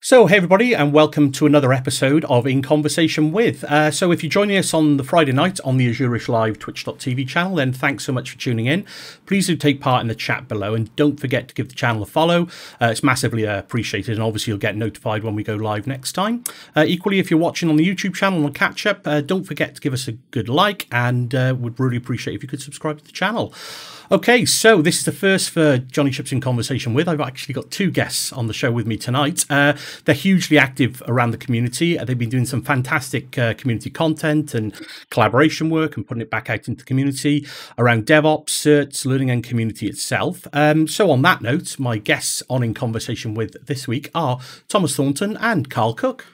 So, hey everybody, and welcome to another episode of In Conversation With. So if you're joining us on the Friday night on the Azurish Live Twitch.tv channel, then thanks so much for tuning in. Please do take part in the chat below, and don't forget to give the channel a follow. It's massively appreciated, and obviously you'll get notified when we go live next time. Equally, if you're watching on the YouTube channel on Catch Up, don't forget to give us a good like, and would really appreciate if you could subscribe to the channel. Okay, so this is the first for Jonnychipz in Conversation With. I've actually got two guests on the show with me tonight. They're hugely active around the community. They've been doing some fantastic community content and collaboration work and putting it back out into the community around DevOps, certs, learning and community itself. So on that note, my guests on In Conversation With this week are Thomas Thornton and Karl Cooke.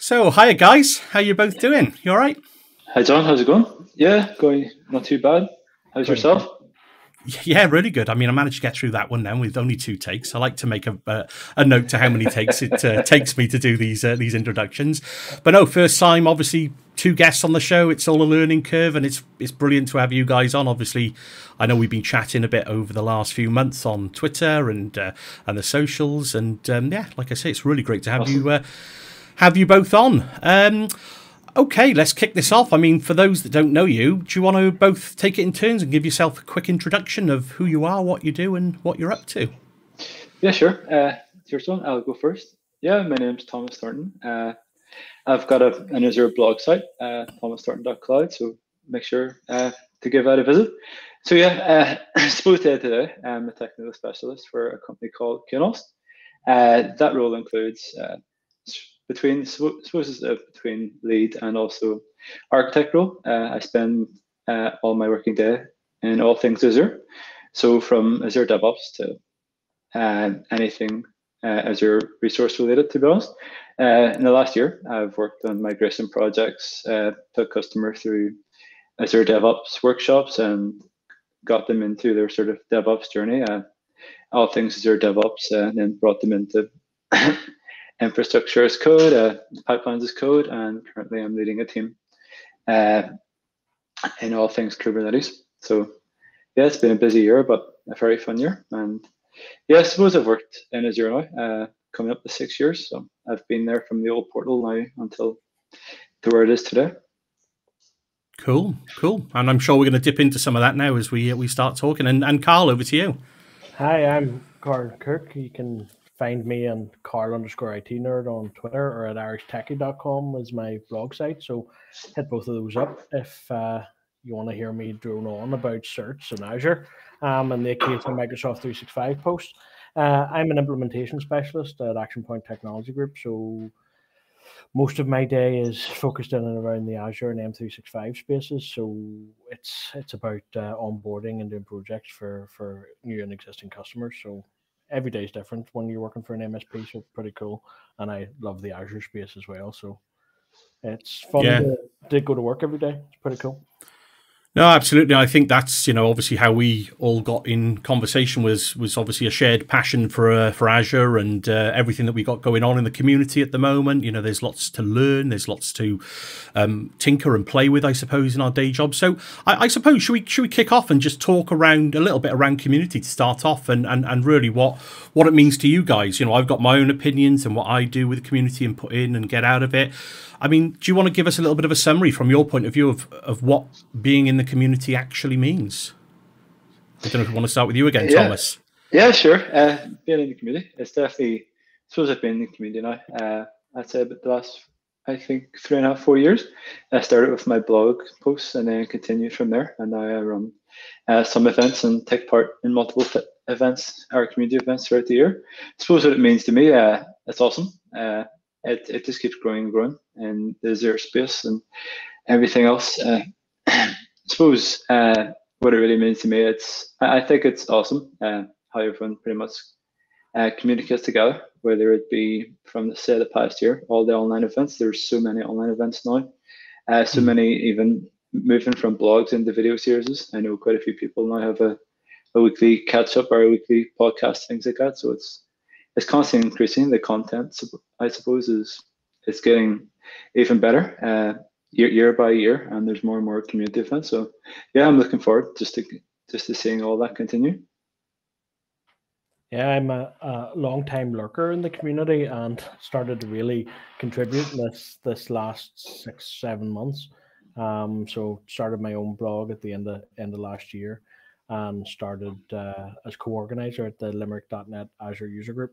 So, hiya guys, how you both doing? You all right? Hi John, how's it going? Yeah, going not too bad. How's yourself? Yeah, really good. I mean, I managed to get through that one now with only 2 takes. I like to make a note to how many takes it takes me to do these introductions. But no, first time, obviously, 2 guests on the show. It's all a learning curve, and it's brilliant to have you guys on. Obviously, I know we've been chatting a bit over the last few months on Twitter and the socials, and yeah, like I say, it's really great to have Awesome. have you both on. Okay, let's kick this off. I mean, for those that don't know you, do you want to both take it in turns and give yourself a quick introduction of who you are, what you do, and what you're up to? Yeah, sure. It's your turn. I'll go first. Yeah, my name's Thomas Thornton. I've got an Azure blog site, thomasthornton.cloud, so make sure to give that a visit. So yeah, I suppose today I'm a technical specialist for a company called Kubernetes. That role includes between lead and also architect role. I spend all my working day in all things Azure. So from Azure DevOps to anything Azure resource related, to be honest. In the last year, I've worked on migration projects, took customers through Azure DevOps workshops and got them into their sort of DevOps journey, all things Azure DevOps, and then brought them into infrastructure as code, pipelines as code, and currently I'm leading a team in all things Kubernetes. So yeah, it's been a busy year, but a very fun year. And yeah, I suppose I've worked in Azure now, coming up to 6 years. So I've been there from the old portal now until to where it is today. Cool. And I'm sure we're going to dip into some of that now as we start talking. And Karl, over to you. Hi, I'm Karl Cooke. You can find me on Karl_IT_nerd on Twitter, or at irishtechie.com is my blog site. So hit both of those up if you want to hear me drone on about certs and Azure and the occasional Microsoft 365 post. I'm an implementation specialist at Action Point Technology Group. So most of my day is focused in and around the Azure and M365 spaces. So it's about onboarding and doing projects for new and existing customers. So every day is different when you're working for an MSP, so pretty cool. And I love the Azure space as well. So it's fun to go to work every day. It's pretty cool. No, absolutely. I think that's, obviously how we all got in conversation was obviously a shared passion for Azure and everything that we got going on in the community at the moment. There's lots to learn. There's lots to tinker and play with, I suppose, in our day job. So I suppose, should we kick off and just talk around a little bit around community to start off and really what it means to you guys? I've got my own opinions and what I do with the community and put in and get out of it. I mean, do you want to give us a little bit of a summary from your point of view of what being in the community actually means? I don't know if you want to start with you again, Thomas. Yeah, sure. Being in the community, it's definitely, I suppose I've been in the community now. I'd say about the last, I think, 3.5, 4 years. I started with my blog posts and then continued from there. And now I run some events and take part in multiple events, our community events throughout the year. I suppose what it means to me, it's awesome. It just keeps growing and growing, and the Azure space and everything else. I suppose what it really means to me, I think it's awesome how everyone pretty much communicates together, whether it be from the past year, all the online events. There's so many online events now, so many even moving from blogs into video series. I know quite a few people now have a weekly catch up or a weekly podcast, things like that. So it's constantly increasing. The content, I suppose, is getting even better year by year, and there's more and more community events. So yeah, I'm looking forward just to just to seeing all that continue. Yeah, I'm a long time lurker in the community and started to really contribute in this last 6-7 months. So started my own blog at the end of last year, and started as co-organizer at the Limerick.net Azure user group,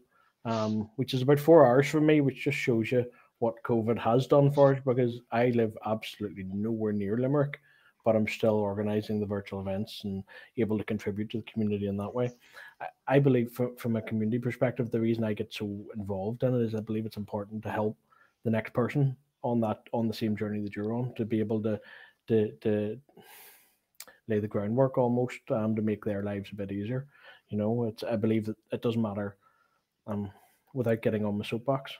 which is about 4 hours from me, which just shows you what COVID has done for us, because I live absolutely nowhere near Limerick, but I'm still organizing the virtual events and able to contribute to the community in that way. I believe from a community perspective, the reason I get so involved in it is I believe it's important to help the next person on the same journey that you're on, to be able to lay the groundwork almost to make their lives a bit easier. You know, I believe that it doesn't matter, without getting on my soapbox,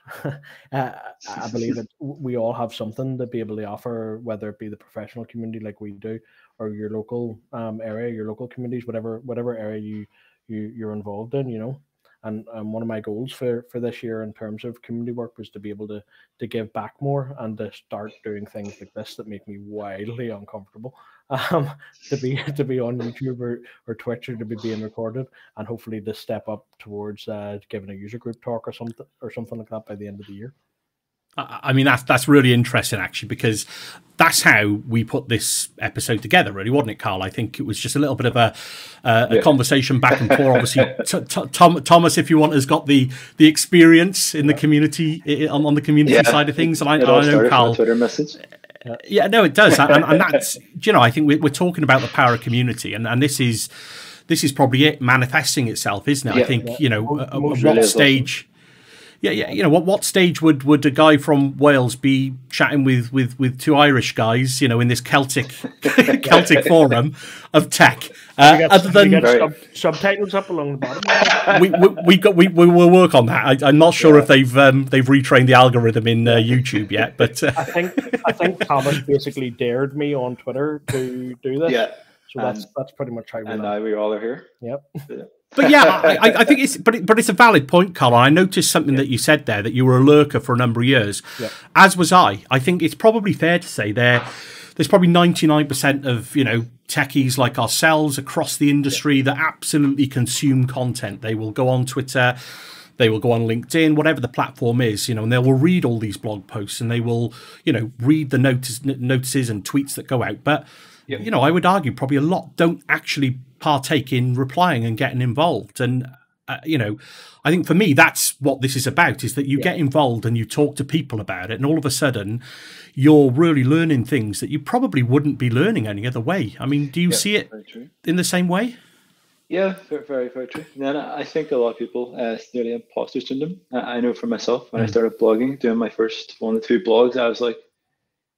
I believe that we all have something to be able to offer, whether it be the professional community like we do, or your local area, your local communities, whatever area you're involved in, you know. And one of my goals for this year in terms of community work was to be able to give back more, and to start doing things like this that make me wildly uncomfortable. To be on YouTube or Twitch, or to be being recorded, and hopefully to step up towards giving a user group talk or something like that by the end of the year. I mean, that's really interesting, actually, because that's how we put this episode together, really, wasn't it, Karl? I think it was just a little bit of a conversation back and forth. Obviously, Thomas, if you want, has got the experience in the community, on the community side of things, and I know Karl. Twitter message. Yeah, no, it does, and that's, you know, I think we're talking about the power of community, and this is probably it manifesting itself, isn't it? I think, you know, at what stage. Yeah, you know, what stage would a guy from Wales be chatting with two Irish guys, you know, in this Celtic forum of tech? Other than subtitles up along the bottom. we will work on that. I'm not sure if they've retrained the algorithm in YouTube yet, but I think Thomas basically dared me on Twitter to do this. Yeah, so that's pretty much how. And now we all are here. Yep. Yeah. But yeah, I think it's a valid point, Karl. I noticed something that you said there, that you were a lurker for a number of years, as was I. I think it's probably fair to say there's probably 99% of, you know, techies like ourselves across the industry that absolutely consume content. They will go on Twitter, they will go on LinkedIn, whatever the platform is, you know, and they will read all these blog posts, and they will, you know, read the notices and tweets that go out. But you know, I would argue probably a lot don't actually partake in replying and getting involved. And, you know, I think for me, that's what this is about, is that you get involved and you talk to people about it. And all of a sudden, you're really learning things that you probably wouldn't be learning any other way. I mean, do you see it in the same way? Yeah, very, very true. And then I think a lot of people, it's nearly imposter syndrome. I know for myself, when I started blogging, doing my first 1 or 2 blogs, I was like,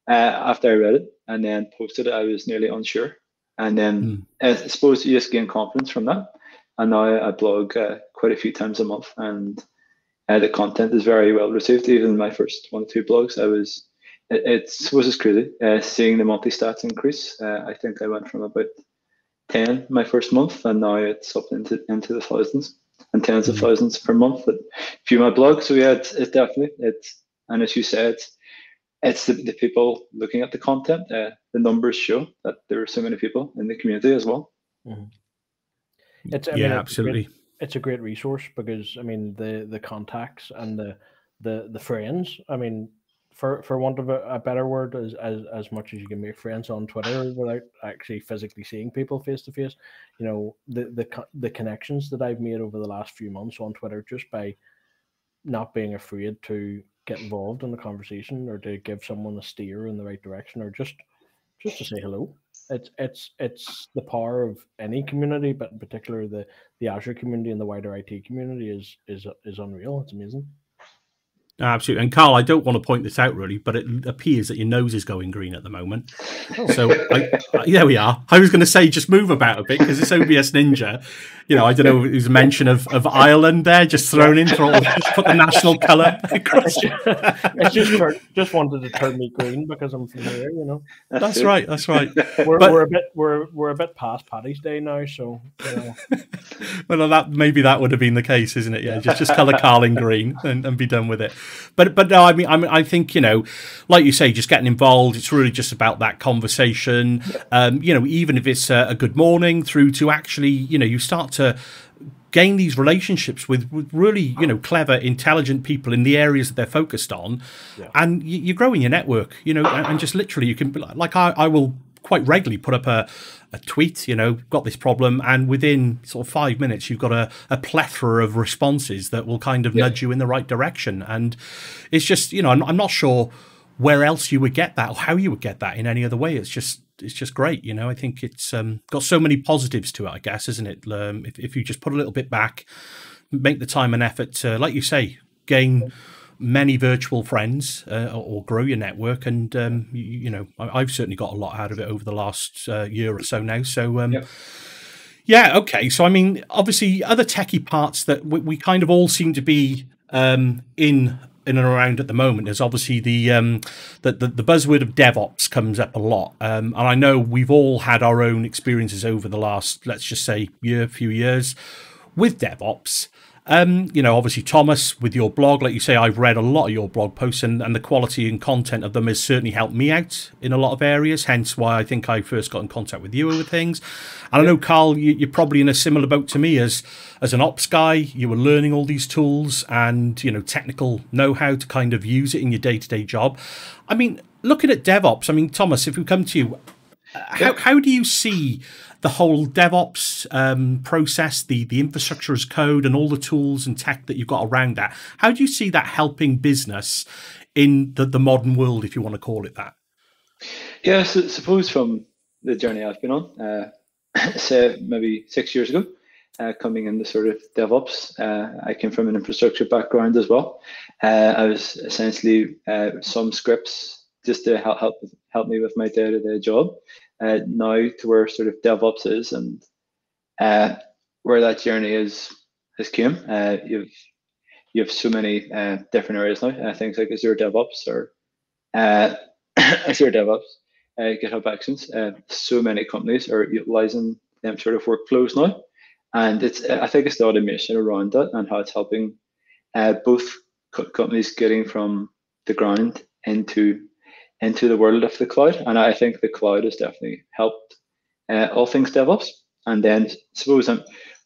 after I read it and then posted it, I was nearly unsure. And then I suppose you just gain confidence from that. And now I blog quite a few times a month, and the content is very well received. Even my first 1 or 2 blogs, it was just crazy seeing the monthly stats increase. I think I went from about 10 my first month, and now it's up into the thousands and tens of thousands per month that view my blog. So yeah, it's definitely, and as you said, it's the people looking at the content. The numbers show that there are so many people in the community as well. Absolutely. It's a great resource, because I mean the contacts and the friends. I mean, for want of a better word, as much as you can make friends on Twitter without actually physically seeing people face to face, you know, the connections that I've made over the last few months on Twitter, just by not being afraid to get involved in the conversation, or to give someone a steer in the right direction, or just to say hello. It's the power of any community, but in particular the Azure community and the wider IT community is unreal. It's amazing. Absolutely. And Karl, I don't want to point this out really, but it appears that your nose is going green at the moment. So there we are. I was going to say just move about a bit, because it's OBS Ninja. You know, I don't know, it was a mention of Ireland there, just thrown in, just put the national colour across. It's just wanted to turn me green because I'm from here, you know. That's right. We're a bit past Paddy's Day now, so you know. Well, maybe that would have been the case, isn't it? Yeah, just colour Karl in green and be done with it. But no, I think, you know, like you say, just getting involved, it's really just about that conversation. You know, even if it's a good morning through to actually, you know, you start to gain these relationships with really, you know, clever, intelligent people in the areas that they're focused on, and you're growing your network, you know, and just literally you can, like I will quite regularly put up a tweet, you know, got this problem, and within sort of 5 minutes you've got a plethora of responses that will kind of nudge you in the right direction. And it's just, you know, I'm not sure where else you would get that or how you would get that in any other way. It's just great, you know. I think it's got so many positives to it, I guess, isn't it? If you just put a little bit back, make the time and effort to, like you say, gain many virtual friends or grow your network. And you know, I've certainly got a lot out of it over the last year or so now. So yeah, okay. So I mean, obviously other techie parts that we kind of all seem to be in and around at the moment is obviously the buzzword of DevOps comes up a lot, and I know we've all had our own experiences over the last, let's just say, few years with DevOps. You know, obviously, Thomas, with your blog, like you say, I've read a lot of your blog posts, and the quality and content of them has certainly helped me out in a lot of areas, hence why I think I first got in contact with you over things. And I know, Karl, you're probably in a similar boat to me as an ops guy. You were learning all these tools and, you know, technical know-how to kind of use it in your day-to-day job. I mean, looking at DevOps, I mean, Thomas, if we come to you, how do you see the whole DevOps process, the infrastructure as code and all the tools and tech that you've got around that? How do you see that helping business in the modern world, if you want to call it that? Yeah, so suppose from the journey I've been on, say maybe 6 years ago, coming into sort of DevOps, I came from an infrastructure background as well. I was essentially some scripts just to help me with my day-to-day job. Now to where sort of DevOps is, and where that journey has came. You have so many different areas now. Things like Azure DevOps or Azure DevOps, GitHub Actions. So many companies are utilizing them sort of workflows now, and I think it's the automation around that and how it's helping both companies getting from the ground into the world of the cloud. And I think the cloud has definitely helped all things DevOps. And then suppose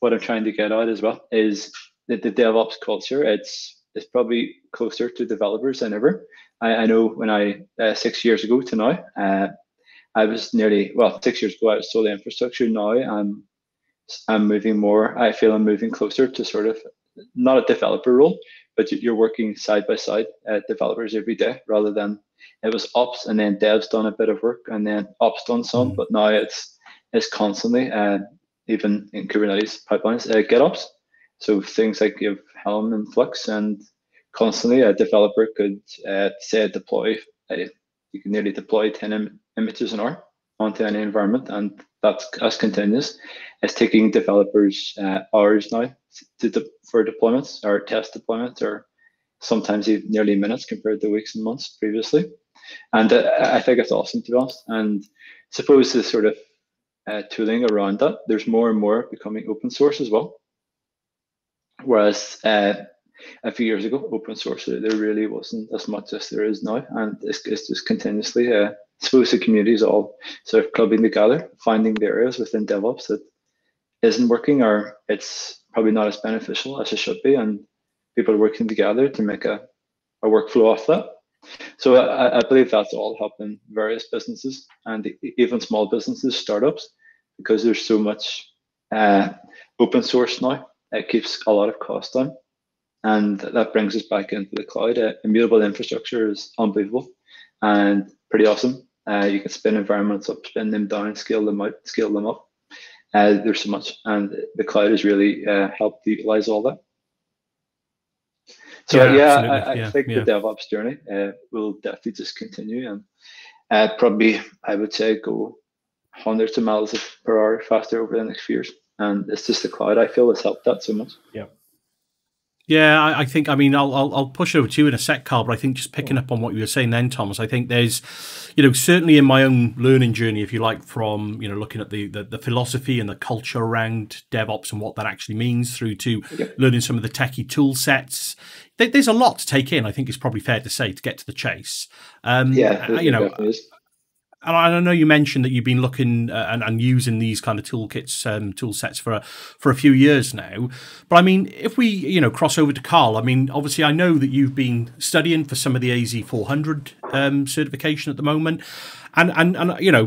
what I'm trying to get at as well is that the DevOps culture, it's probably closer to developers than ever. I know when 6 years ago to now, I was 6 years ago I was solely infrastructure. Now I'm moving more. I feel I'm moving closer to sort of not a developer role, but you're working side by side developers every day, rather than it was ops and then devs done a bit of work and then ops done some. But now it's constantly, even in Kubernetes pipelines, GitOps. So things like you have Helm and Flux, and constantly a developer could say deploy. You can nearly deploy 10 images an hour onto any environment, and that's continuous. It's taking developers hours now for deployments or test deployments, or sometimes even nearly minutes compared to weeks and months previously. And I think it's awesome, to be honest. And suppose the sort of tooling around that, there's more and more becoming open source as well. Whereas a few years ago, open source, there really wasn't as much as there is now. And it's just continuously, I suppose the community is all sort of clubbing together, finding the areas within DevOps that isn't working, or it's probably not as beneficial as it should be. And people are working together to make a workflow off that. So I believe that's all helping various businesses, and even small businesses, startups, because there's so much open source now. It keeps a lot of cost down, and that brings us back into the cloud. Immutable infrastructure is unbelievable and pretty awesome. You can spin environments up, spin them down, scale them out, scale them up. There's so much, and the cloud has really helped utilize all that. So I think the DevOps journey will definitely just continue, and probably I would say go hundreds of miles per hour faster over the next few years. And it's just the cloud, I feel, has helped that so much. Yeah. Yeah, I think. I mean, I'll push over to you in a sec, Karl. But I think just picking up on what you were saying then, Thomas. I think there's, certainly in my own learning journey, if you like, from looking at the philosophy and the culture around DevOps and what that actually means, through to learning some of the techie tool sets. There's a lot to take in. I think it's probably fair to say, to get to the chase. Definitely is. And I know you mentioned that you've been looking and using these kind of toolkits, tool sets for a few years now. But I mean, if we cross over to Karl, I mean, obviously I know that you've been studying for some of the AZ400 certification at the moment, and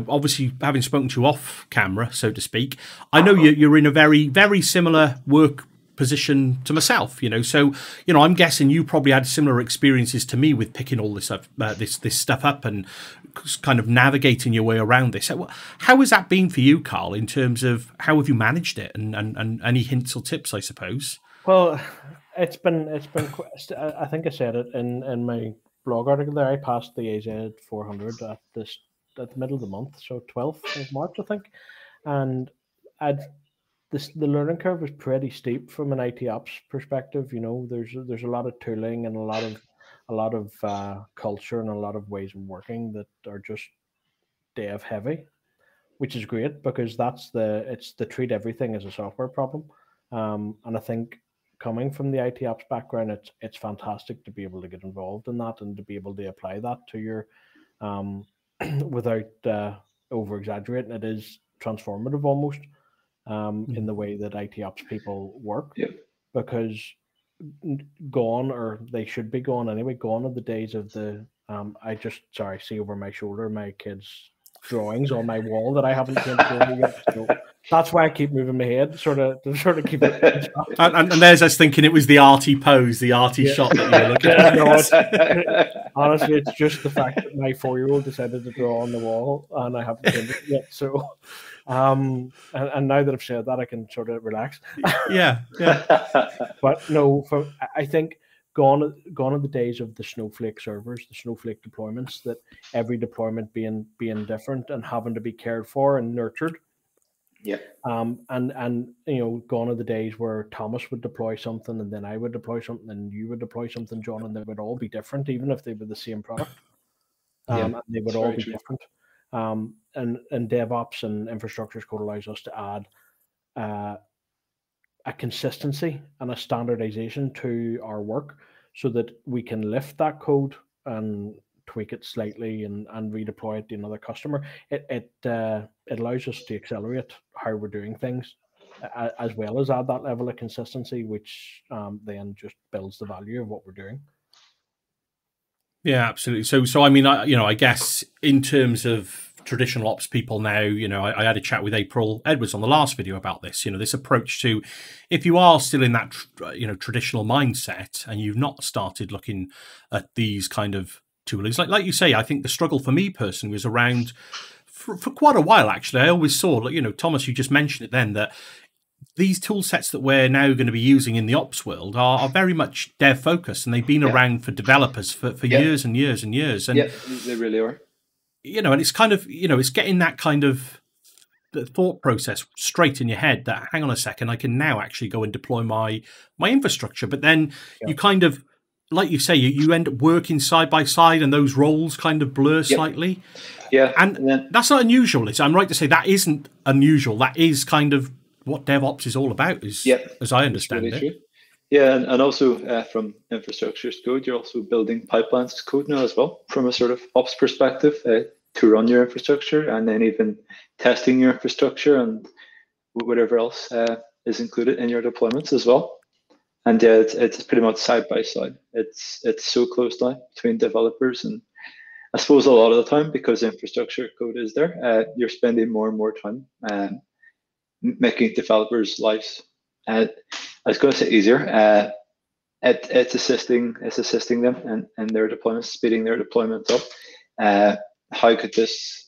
obviously having spoken to you off camera, so to speak, I know you're in a very, very similar work position to myself, so I'm guessing you probably had similar experiences to me with picking all this up, this stuff up, and kind of navigating your way around this. How has that been for you, Karl, in terms of how have you managed it, and any hints or tips, I suppose? Well, it's been I think I said it in my blog article there. I passed the AZ400 at the middle of the month, so 12th of March, I think, and the learning curve is pretty steep from an IT ops perspective. There's a lot of tooling and a lot of culture and a lot of ways of working that are just dev heavy, which is great because it's the treat everything as a software problem. And I think coming from the IT ops background, it's fantastic to be able to get involved in that and to be able to apply that to your without over exaggerating. It is transformative almost. In the way that IT ops people work, because gone, or they should be gone anyway, gone are the days of the see over my shoulder my kids' drawings on my wall that I haven't painted over yet. So that's why I keep moving my head, sort of keep it. and there's us thinking it was the arty pose, the arty shot that you were looking at. No, honestly, it's just the fact that my 4-year-old decided to draw on the wall and I haven't painted it yet. So and now that I've said that, I can sort of relax. Yeah. But no, I think gone are the days of the snowflake servers, the snowflake deployments, that every deployment being different and having to be cared for and nurtured. Yeah. And gone are the days where Thomas would deploy something and then I would deploy something and you would deploy something, John, and they would all be different, even if they were the same product. And they would all be different. And DevOps and Infrastructure Code allows us to add a consistency and a standardization to our work so that we can lift that code and tweak it slightly and redeploy it to another customer. It allows us to accelerate how we're doing things, as well as add that level of consistency, which then just builds the value of what we're doing. Yeah, absolutely. So I mean, I guess in terms of traditional ops people now, I had a chat with April Edwards on the last video about this, this approach to, if you are still in that, traditional mindset and you've not started looking at these kind of toolings, like you say, I think the struggle for me personally was around for quite a while, actually. I always saw, Thomas, you just mentioned it then, that these tool sets that we're now going to be using in the ops world are very much dev focused, and they've been around for developers for years and years and years. And they really are. And it's kind of, it's getting that kind of thought process straight in your head that, hang on a second, I can now actually go and deploy my infrastructure. But then you kind of, like you say, you end up working side by side and those roles kind of blur slightly. Yeah. And that's not unusual. I'm right to say that isn't unusual. That is kind of what DevOps is all about, as I understand really it. True. Yeah, and also from infrastructure as code, you're also building pipelines as code now as well, from a sort of ops perspective, to run your infrastructure, and then even testing your infrastructure and whatever else is included in your deployments as well. And it's pretty much side by side. It's so close now between developers, and I suppose a lot of the time, because infrastructure code is there, you're spending more and more time making developers' lives, I was going to say easier. It's assisting them and their deployments, speeding their deployments up. How could this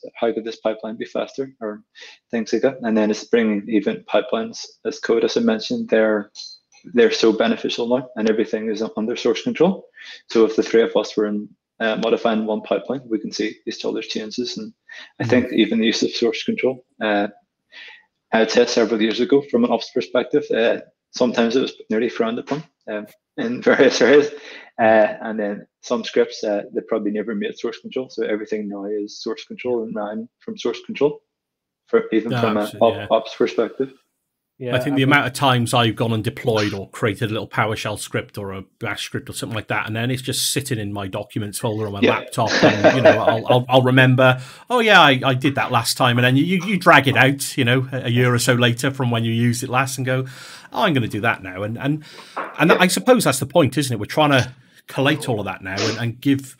pipeline be faster, or things like that? And then it's bringing even pipelines as code, as I mentioned. They're so beneficial now, and everything is under source control. So if the three of us were in modifying one pipeline, we can see each other's changes. And I think even the use of source control, I'd say several years ago, from an ops perspective, sometimes it was nearly frowned upon. in various areas. And then some scripts they probably never made source control, so everything now is source control and ran from source control, even from an ops perspective. Yeah, I think the amount of times I've gone and deployed or created a little PowerShell script or a Bash script or something like that, and then it's just sitting in my documents folder on my laptop, and you know, I'll remember, oh yeah, I did that last time, and then you drag it out, you know, a year or so later from when you used it last, and go, oh, I'm going to do that now, and I suppose that's the point, isn't it? We're trying to collate all of that now and give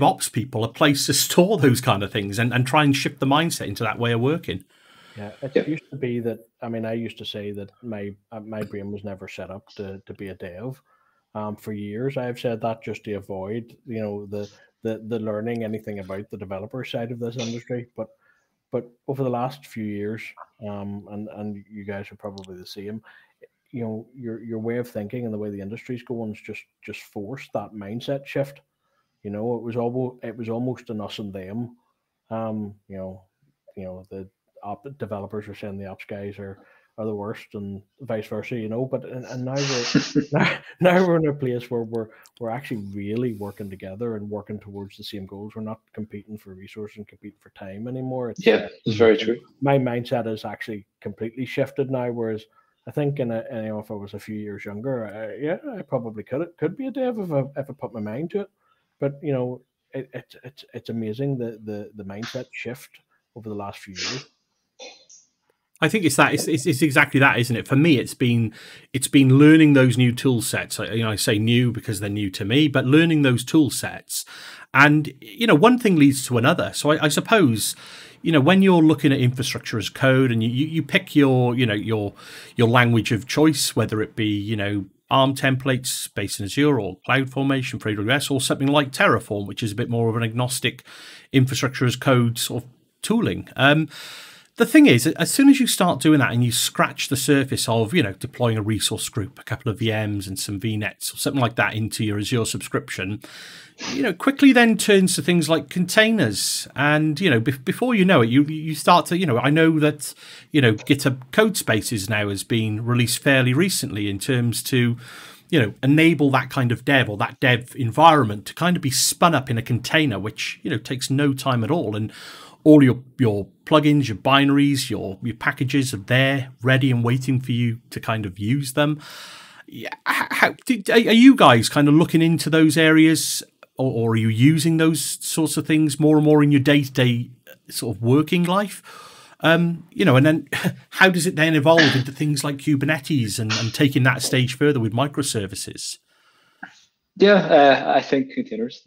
ops people a place to store those kind of things and try and shift the mindset into that way of working. Yeah, it used to be that, I mean, I used to say that my brain was never set up to be a dev. For years, I've said that just to avoid, you know, the learning anything about the developer side of this industry. But over the last few years, and you guys are probably the same, you know, your way of thinking and the way the industry's going is just forced that mindset shift. You know, it was almost an us and them. You know, the developers are saying the ops guys are the worst, and vice versa, you know. But and now we're in a place where we're actually really working together and working towards the same goals. We're not competing for resources and competing for time anymore. It's very true. My mindset is actually completely shifted now. Whereas I think if I was a few years younger, I probably could be a dev if I put my mind to it. But you know, it's amazing the mindset shift over the last few years. I think it's that. It's exactly that, isn't it? For me, it's been learning those new tool sets. You know, I say new because they're new to me, but learning those tool sets, and you know, one thing leads to another. So I suppose, you know, when you're looking at infrastructure as code, and you pick your language of choice, whether it be, you know, ARM templates based in Azure or CloudFormation for AWS, or something like Terraform, which is a bit more of an agnostic infrastructure as code sort of tooling. The thing is, as soon as you start doing that and you scratch the surface of, you know, deploying a resource group, a couple of VMs and some VNets or something like that into your Azure subscription, you know, quickly then turns to things like containers. And, you know, before you know it, you start to, you know, I know that, you know, GitHub Codespaces now has been released fairly recently in terms to, you know, enable that kind of dev or that dev environment to kind of be spun up in a container, which, you know, takes no time at all. And all your plugins, your binaries, your packages are there, ready and waiting for you to kind of use them. Yeah, are you guys kind of looking into those areas, or are you using those sorts of things more and more in your day-to-day sort of working life? You know, and then how does it then evolve into things like Kubernetes and taking that stage further with microservices? Yeah, I think containers,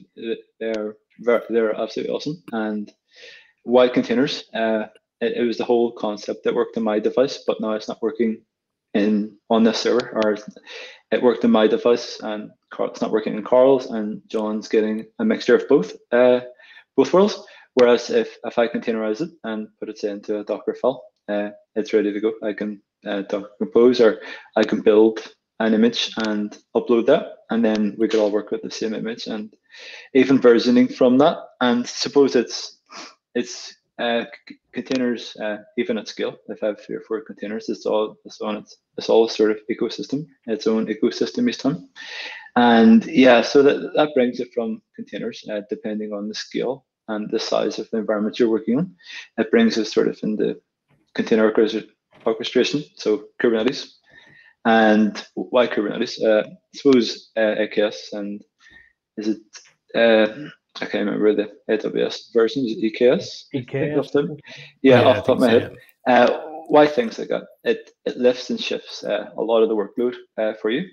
they're absolutely awesome. And why containers? It was the whole concept that worked on my device, but now it's not working on this server, or it worked on my device and it's not working in Karl's, and John's getting a mixture of both worlds. Whereas if I containerize it and put it into a Docker file, it's ready to go. I can Docker compose, or I can build an image and upload that, and then we could all work with the same image and even versioning from that. And suppose it's containers, even at scale. If I have 3 or 4 containers, it's all sort of ecosystem, its own ecosystem each time. And yeah, so that brings it from containers, depending on the scale and the size of the environment you're working on. It brings us sort of into container orchestration, so Kubernetes. And why Kubernetes? I suppose AKS, and is it I can't remember the AWS version. Is it EKS? EKS. Yeah, off the top of my head. Why things like that? It lifts and shifts a lot of the workload for you.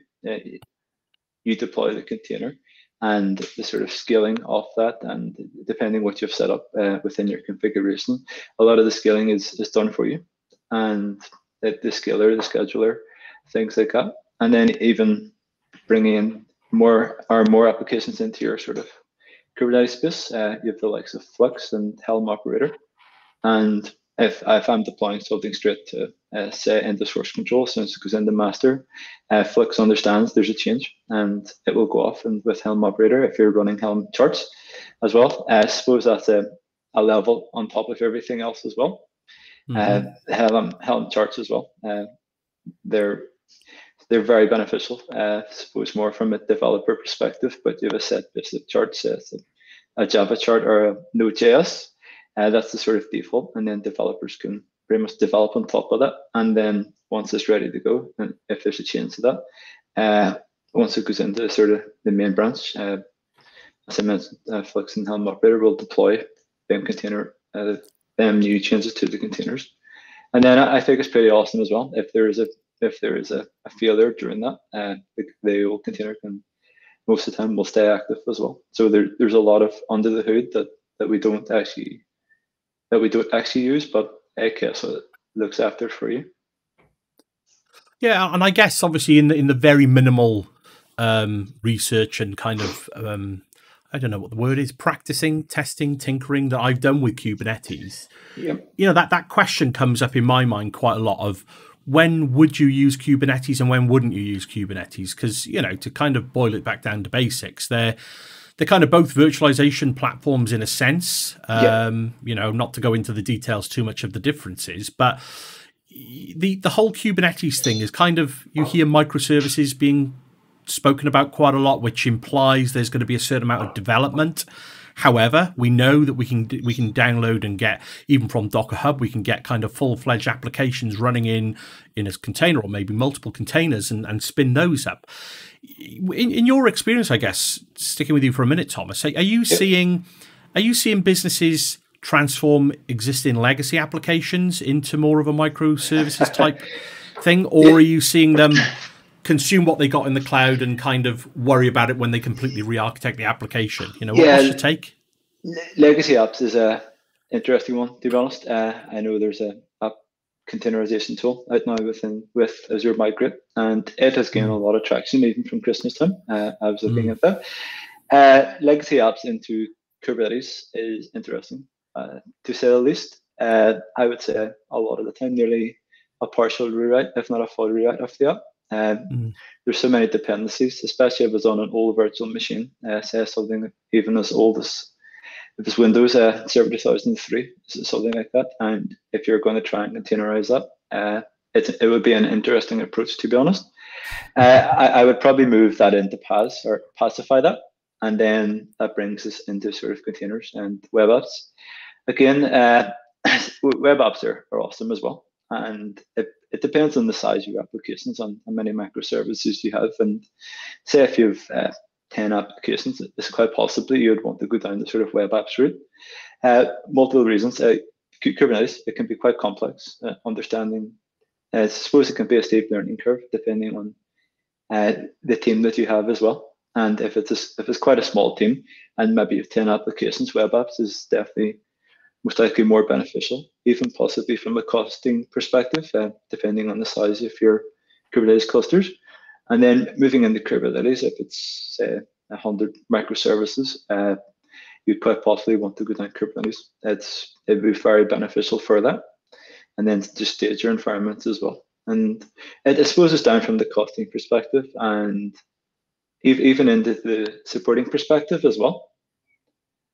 You deploy the container, and the sort of scaling of that, and depending what you've set up within your configuration, a lot of the scaling is done for you, and the scaler, the scheduler, things like that. And then even bringing in more applications into your sort of Kubernetes space, you have the likes of Flux and Helm operator. And if I'm deploying something straight to say into source control, since it goes into master, Flux understands there's a change and it will go off. And with Helm operator, if you're running Helm charts as well, I suppose that's a level on top of everything else as well. Mm-hmm. Helm charts as well. They're they're very beneficial. I suppose more from a developer perspective, but you have a set basic chart, say it's a Java chart or a Node.js. That's the sort of default, and then developers can pretty much develop on top of that. And then once it's ready to go, and if there's a change to that, once it goes into sort of the main branch, as I mentioned, Flux and Helm Operator will deploy them new changes to the containers. And then I think it's pretty awesome as well if there is a failure during that, the old container can most of the time will stay active as well. So there's a lot of under the hood that we don't actually use, but AKS looks after it for you. Yeah, and I guess obviously in the very minimal research and kind of I don't know what the word is, practicing, testing, tinkering that I've done with Kubernetes. Yeah. You know, that question comes up in my mind quite a lot of when would you use Kubernetes and when wouldn't you use Kubernetes? Because, you know, to kind of boil it back down to basics, they're kind of both virtualization platforms in a sense. You know, not to go into the details too much of the differences, but the whole Kubernetes thing is kind of, you hear microservices being spoken about quite a lot, which implies there's going to be a certain amount of development. However, we know that we can download and get, even from Docker Hub, we can get kind of full-fledged applications running in a container or maybe multiple containers and spin those up. In your experience, I guess, sticking with you for a minute, Thomas, are you seeing businesses transform existing legacy applications into more of a microservices type thing, or are you seeing them consume what they got in the cloud and kind of worry about it when they completely re-architect the application? You know, what's your take? Legacy apps is a interesting one, to be honest. I know there's a app containerization tool out now with Azure Migrate, and it has gained a lot of traction even from Christmas time. I was looking at that. Legacy apps into Kubernetes is interesting, to say the least. I would say a lot of the time, nearly a partial rewrite, if not a full rewrite of the app. There's so many dependencies, especially if it's on an old virtual machine. Say something even as old as if it's Windows Server 2003, something like that. And if you're going to try and containerize that, it would be an interesting approach, to be honest. I would probably move that into PaaS or pacify that, and then that brings us into sort of containers and web apps. Again, web apps are awesome as well. And it depends on the size of your applications, on how many microservices you have. And say if you have 10 applications, it's quite possibly you'd want to go down the sort of web apps route. Multiple reasons. Kubernetes, it can be quite complex. Understanding, I suppose it can be a steep learning curve depending on the team that you have as well. And if it's quite a small team and maybe you have 10 applications, web apps is definitely most likely more beneficial, even possibly from a costing perspective, depending on the size of your Kubernetes clusters. And then moving into Kubernetes, if it's say 100 microservices, you'd quite possibly want to go down Kubernetes. It would be very beneficial for that. And then just stage your environments as well. And I suppose it's down from the costing perspective and even into the supporting perspective as well.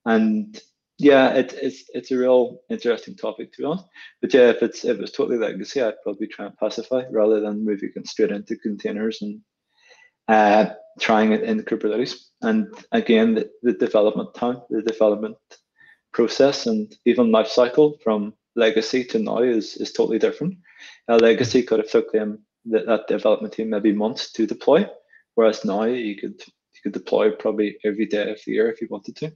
And yeah, it's a real interesting topic, to be honest. But yeah, if it's totally legacy, I'd probably try and pacify rather than moving it straight into containers and trying it in Kubernetes. And again, the development time, the development process, and even life cycle from legacy to now is totally different. Legacy could have took them that development team maybe months to deploy, whereas now you could deploy probably every day of the year if you wanted to.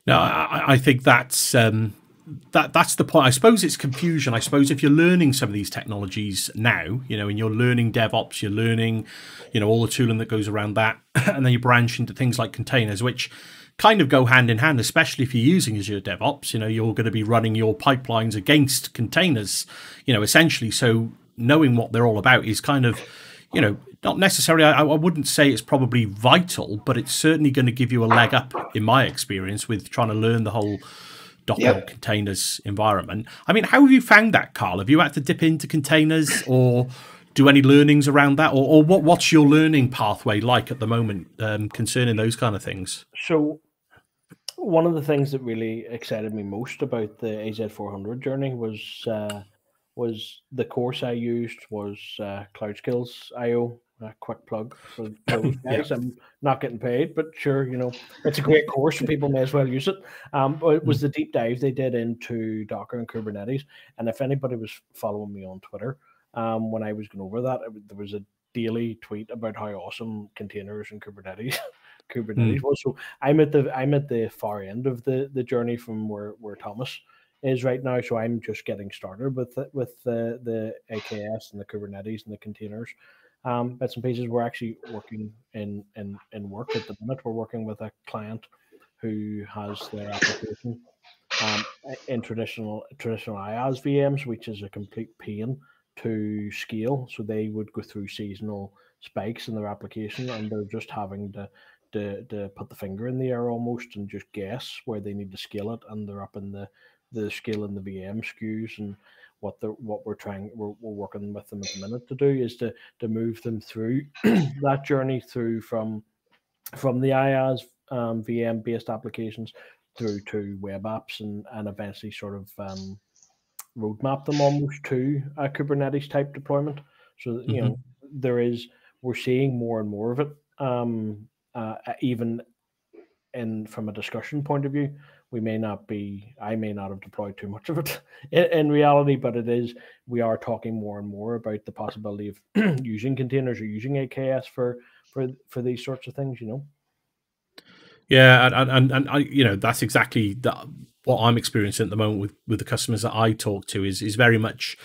I think that's the point. I suppose it's confusion. I suppose if you're learning some of these technologies now, you know, and you're learning DevOps, you're learning, you know, all the tooling that goes around that, and then you branch into things like containers, which kind of go hand in hand, especially if you're using Azure DevOps. You know, you're going to be running your pipelines against containers, you know, essentially. So knowing what they're all about is kind of, you know, not necessarily, I wouldn't say it's probably vital, but it's certainly going to give you a leg up, in my experience, with trying to learn the whole Docker containers environment. I mean, how have you found that, Karl? Have you had to dip into containers or do any learnings around that? Or what's your learning pathway like at the moment concerning those kind of things? So one of the things that really excited me most about the AZ400 journey was was the course I used was Cloud Skills IO. A quick plug for those guys. Yeah. I'm not getting paid, but sure, you know, it's a great course. People may as well use it. But it was the deep dive they did into Docker and Kubernetes. And if anybody was following me on Twitter, when I was going over that, there was a daily tweet about how awesome containers and Kubernetes was. So I'm at the far end of the journey from where Thomas is right now. So I'm just getting started with the AKS and the Kubernetes and the containers. Bits and pieces. We're actually working in work at the minute. We're working with a client who has their application in traditional IaaS VMs, which is a complete pain to scale. So they would go through seasonal spikes in their application, and they're just having to put the finger in the air almost and just guess where they need to scale it, and they're up in the scale in the VM SKUs. And what we're working with them at the minute to do is to move them through that journey through from the IaaS VM based applications through to web apps and eventually sort of roadmap them almost to a Kubernetes type deployment. So you know we're seeing more and more of it, even from a discussion point of view. I may not have deployed too much of it in reality, but we are talking more and more about the possibility of using containers or using AKS for these sorts of things, you know. Yeah, and I, you know, that's exactly what I'm experiencing at the moment with the customers that I talk to is very much,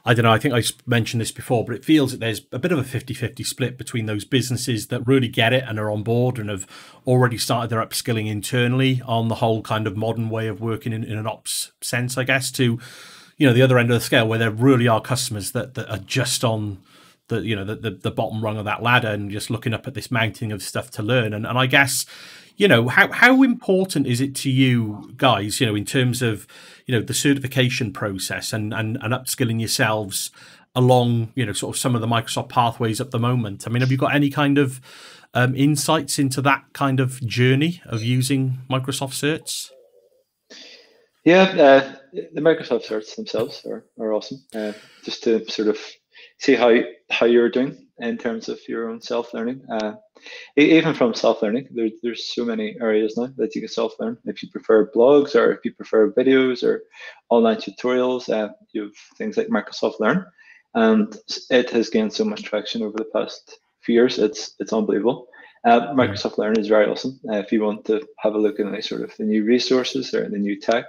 I don't know, I think I mentioned this before, but it feels that there's a bit of a 50-50 split between those businesses that really get it and are on board and have already started their upskilling internally on the whole kind of modern way of working in an ops sense, I guess, to, you know, the other end of the scale where there really are customers that are just on the bottom rung of that ladder and just looking up at this mountain of stuff to learn. And I guess, you know, how important is it to you guys, you know, in terms of, you know, the certification process and upskilling yourselves along, you know, sort of some of the Microsoft pathways at the moment? I mean, have you got any kind of insights into that kind of journey of using Microsoft certs? Yeah, the Microsoft certs themselves are awesome. Just to sort of see how you're doing in terms of your own self-learning. Even from self-learning, there's so many areas now that you can self-learn. If you prefer blogs or if you prefer videos or online tutorials, you have things like Microsoft Learn, and it has gained so much traction over the past few years. It's unbelievable. Microsoft Learn is very awesome. If you want to have a look at any sort of the new resources or the new tech,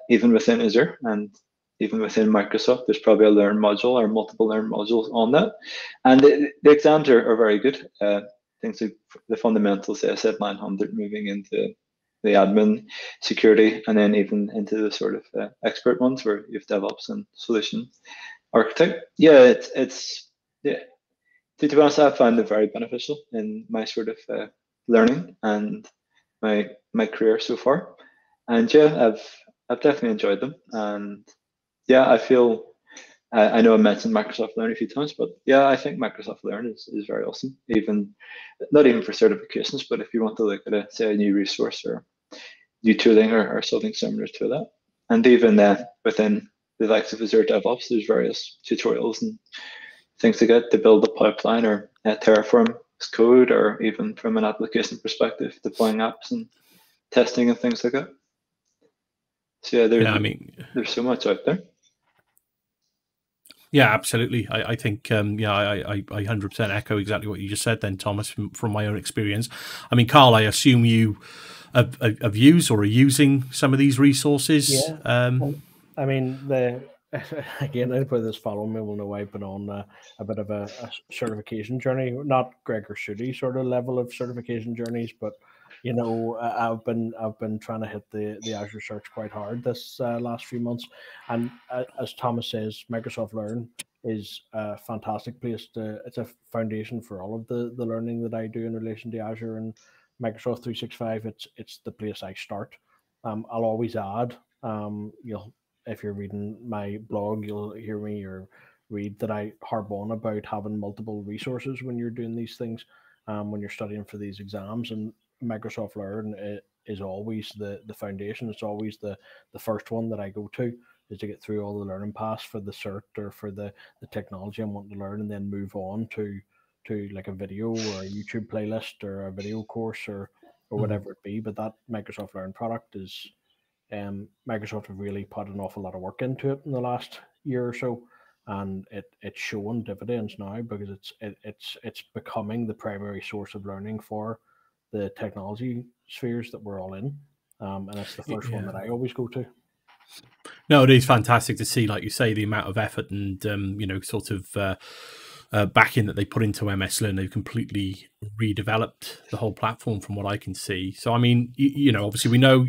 even within Azure and even within Microsoft, there's probably a Learn module or multiple Learn modules on that. And the exams are very good. Things like the fundamentals, the SF 900, moving into the admin, security, and then even into the sort of expert ones where you have DevOps and solution architect. Yeah, to be honest, I found it very beneficial in my sort of learning and my career so far. And yeah, I've definitely enjoyed them. And yeah, I feel, I know I mentioned Microsoft Learn a few times, but yeah, I think Microsoft Learn is very awesome. Not even for certifications, but if you want to look at say a new resource or new tooling or something similar to that. And even within the likes of Azure DevOps, there's various tutorials and things to get to build a pipeline or Terraform as code, or even from an application perspective, deploying apps and testing and things like that. So yeah, there's so much out there. Yeah, absolutely. I think, I 100% echo exactly what you just said then, Thomas, from my own experience. I mean, Karl, I assume you have used or are using some of these resources. Yeah. I mean, again, anybody that's following me will know I've been on a bit of a certification journey, not Gregor Suttie sort of level of certification journeys, but you know, I've been trying to hit the Azure search quite hard this last few months, and as Thomas says, Microsoft Learn is a fantastic place it's a foundation for all of the learning that I do in relation to Azure and Microsoft 365. It's the place I start. I'll always add, if you're reading my blog, you'll hear me or read that I harp on about having multiple resources when you're doing these things, when you're studying for these exams. And Microsoft Learn is always the foundation. It's always the first one that I go to to get through all the learning paths for the cert or for the technology I'm wanting to learn, and then move on to like a video or a YouTube playlist or a video course or whatever it be. But that Microsoft Learn product is, Microsoft have really put an awful lot of work into it in the last year or so, and it's showing dividends now, because it's becoming the primary source of learning for the technology spheres that we're all in, and it's the first one that I always go to. No, it is fantastic to see, like you say, the amount of effort and sort of backing that they put into MS Learn. They've completely redeveloped the whole platform from what I can see. So, I mean, obviously we know,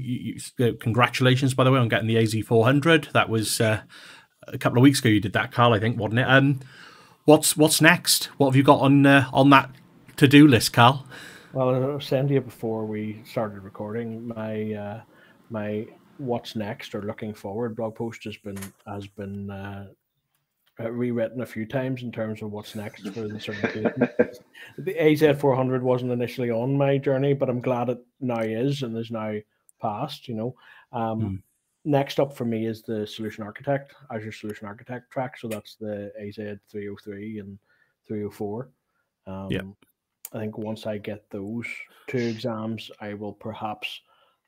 congratulations, by the way, on getting the AZ400. That was a couple of weeks ago you did that, Karl, I think, wasn't it? What's next? What have you got on that to-do list, Karl? Well, I was saying to you before we started recording, my what's next or looking forward blog post has been rewritten a few times in terms of what's next for the certification. The AZ400 wasn't initially on my journey, but I'm glad it now is, and is now passed. Next up for me is the Solution Architect, Azure Solution Architect track. So that's the AZ303 and 304. I think once I get those 2 exams, I will perhaps